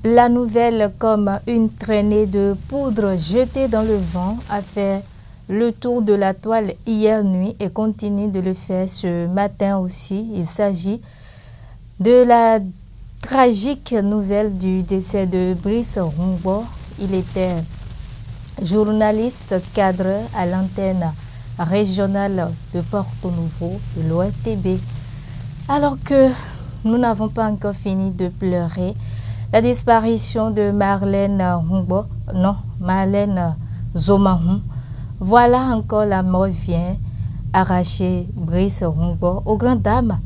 La nouvelle, comme une traînée de poudre jetée dans le vent, a fait le tour de la toile hier nuit et continue de le faire ce matin aussi. Il s'agit de la tragique nouvelle du décès de Brice Rungbo. Il était journaliste cadre à l'antenne régionale de Porto Novo de l'ORTB. Alors que nous n'avons pas encore fini de pleurer la disparition de Marlène Zomahon, voilà encore la mort vient arracher Brice Rungbo aux grandes dames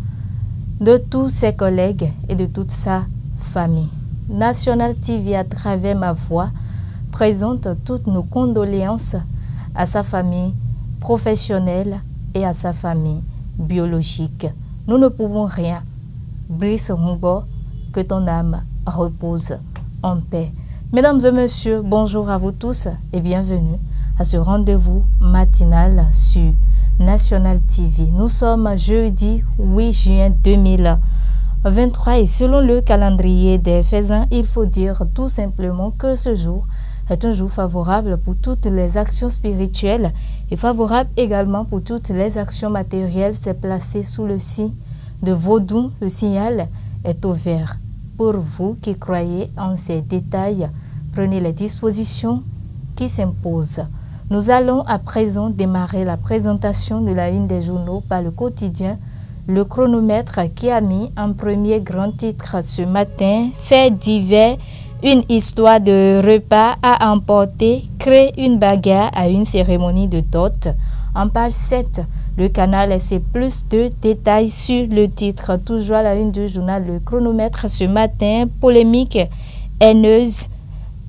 de tous ses collègues et de toute sa famille. National TV, à travers ma voix, présente toutes nos condoléances à sa famille professionnelle et à sa famille biologique. Nous ne pouvons rien. Brice Rungbo, que ton âme repose en paix. Mesdames et messieurs, bonjour à vous tous et bienvenue à ce rendez-vous matinal sur National TV. Nous sommes jeudi 8 juin 2023 et selon le calendrier des faisans, il faut dire tout simplement que ce jour est un jour favorable pour toutes les actions spirituelles et favorable également pour toutes les actions matérielles. C'est placé sous le signe de Vodou. Le signal est au vert. Pour vous qui croyez en ces détails, prenez les dispositions qui s'imposent. Nous allons à présent démarrer la présentation de la une des journaux par le quotidien Le Chronomètre qui a mis en premier grand titre ce matin « Faits divers, une histoire de repas à emporter, crée une bagarre à une cérémonie de dot ». En page 7, le canal essaie plus de détails sur le titre. Toujours à la une du journal Le Chronomètre ce matin, polémique haineuse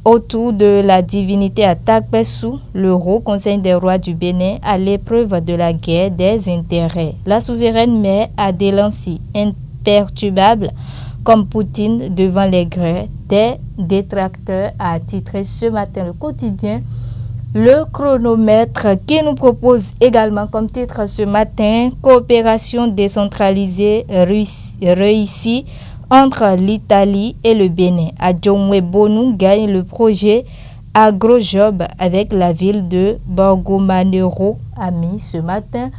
autour de la divinité à Takpessou. L'Euro, Conseil des rois du Bénin, à l'épreuve de la guerre des intérêts. La souveraine mère a délancé imperturbable comme Poutine devant les grès des détracteurs, a titré ce matin le quotidien Le Chronomètre, qui nous propose également comme titre ce matin « Coopération décentralisée réussie entre l'Italie et le Bénin ». Adjomwe Bonou gagne le projet AgroJob avec la ville de Borgo-Manero, a mis ce matin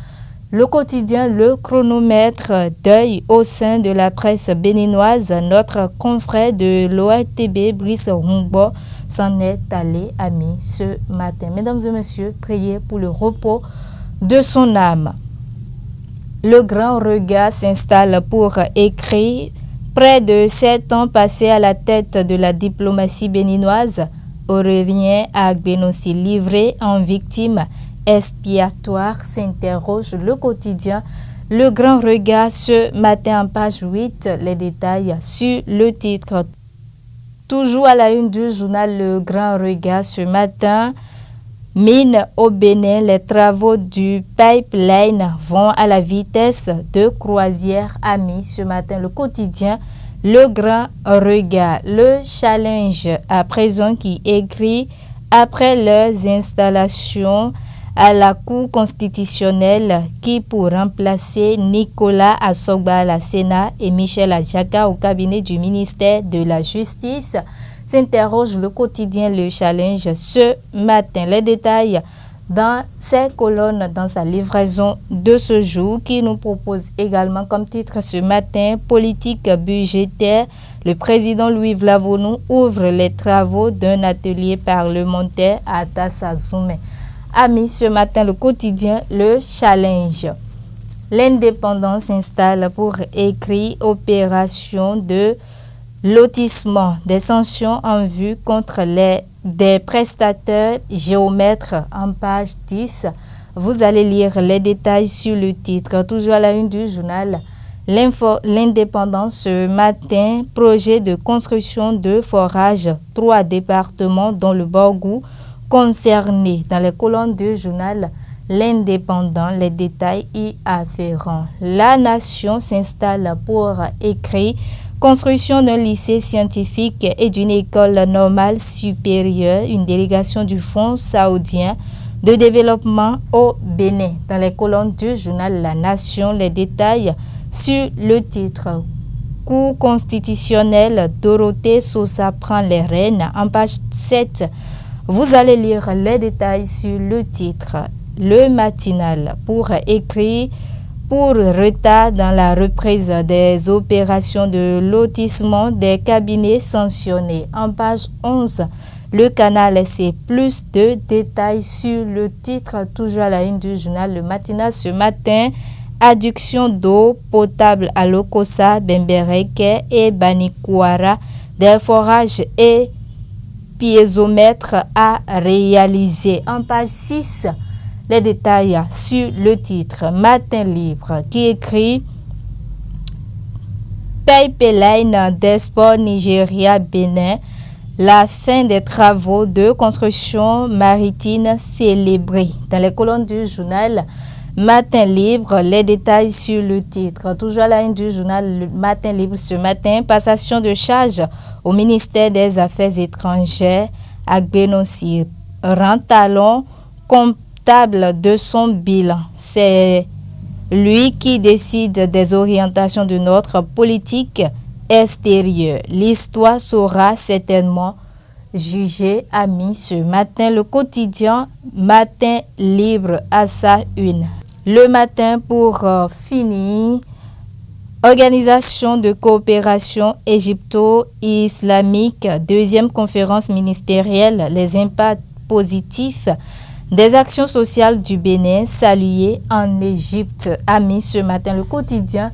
le quotidien Le Chronomètre. Deuil au sein de la presse béninoise. Notre confrère de l'ORTB, Brice Rungbo, s'en est allé, a mis ce matin. Mesdames et messieurs, priez pour le repos de son âme. Le grand regard s'installe pour écrire. Près de 7 ans passés à la tête de la diplomatie béninoise, Aurélien Agbenossi livré en victime expiatoire, s'interroge le quotidien Le Grand Regard ce matin en page 8. Les détails sur le titre. Toujours à la une du journal Le Grand Regard ce matin, mine au Bénin, les travaux du pipeline vont à la vitesse de croisière, a mis ce matin le quotidien Le Grand Regard. Le challenge à présent qui écrit après leurs installations à la Cour constitutionnelle qui, pour remplacer Nicolas Assogba à la Sénat et Michel Adjaka au cabinet du ministère de la Justice, s'interroge le quotidien Le Challenge ce matin. Les détails dans ces colonnes, dans sa livraison de ce jour, qui nous propose également comme titre ce matin « Politique budgétaire ». Le président Louis Vlavonou ouvre les travaux d'un atelier parlementaire à Tassazoumé, a mis ce matin le quotidien Le Challenge. L'indépendance s'installe pour écrire opération de lotissement, des sanctions en vue contre des prestataires géomètres en page 10. Vous allez lire les détails sur le titre. Toujours à la une du journal L'Indépendance ce matin, projet de construction de forage, 3 départements dont le Borgou concernés. Dans les colonnes du journal L'Indépendant, les détails y afférents. La Nation s'installe pour écrire construction d'un lycée scientifique et d'une école normale supérieure, une délégation du Fonds saoudien de développement au Bénin. Dans les colonnes du journal La Nation, les détails sur le titre. Cour constitutionnelle, Dorothée Sosa prend les rênes. En page 7, vous allez lire les détails sur le titre. Le matinal pour écrire pour retard dans la reprise des opérations de lotissement des cabinets sanctionnés. En page 11, le canal essaie plus de détails sur le titre, toujours à la une du journal Le Matinal ce matin. Adduction d'eau potable à Lokossa, Bembereke et Banikouara, des forages et piézomètres à réaliser. En page 6, les détails sur le titre Matin Libre qui écrit Pipeline des sports Nigeria-Bénin, la fin des travaux de construction maritime célébrée. Dans les colonnes du journal Matin Libre, les détails sur le titre. Toujours à la une du journal Le Matin Libre ce matin, passation de charge au ministère des Affaires étrangères. Agbenossi rend talon comptable de son bilan. C'est lui qui décide des orientations de notre politique extérieure. L'histoire sera certainement jugée, amis, ce matin. Le quotidien Matin Libre à sa une. Le matin pour finir, Organisation de coopération égypto-islamique, deuxième conférence ministérielle, les impacts positifs des actions sociales du Bénin saluées en Égypte. Amis, ce matin, le quotidien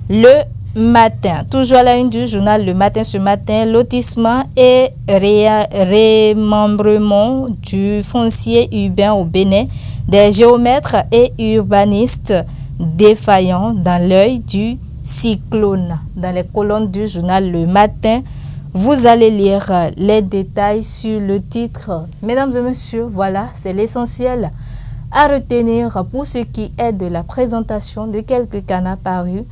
Le Matin. Toujours à la une du journal Le Matin ce matin, lotissement et remembrement du foncier urbain au Bénin, des géomètres et urbanistes défaillants dans l'œil du cyclone. Dans les colonnes du journal Le Matin, vous allez lire les détails sur le titre. Mesdames et messieurs, voilà, c'est l'essentiel à retenir pour ce qui est de la présentation de quelques canards parus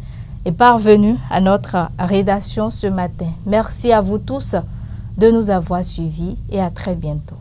et parvenus à notre rédaction ce matin. Merci à vous tous de nous avoir suivis et à très bientôt.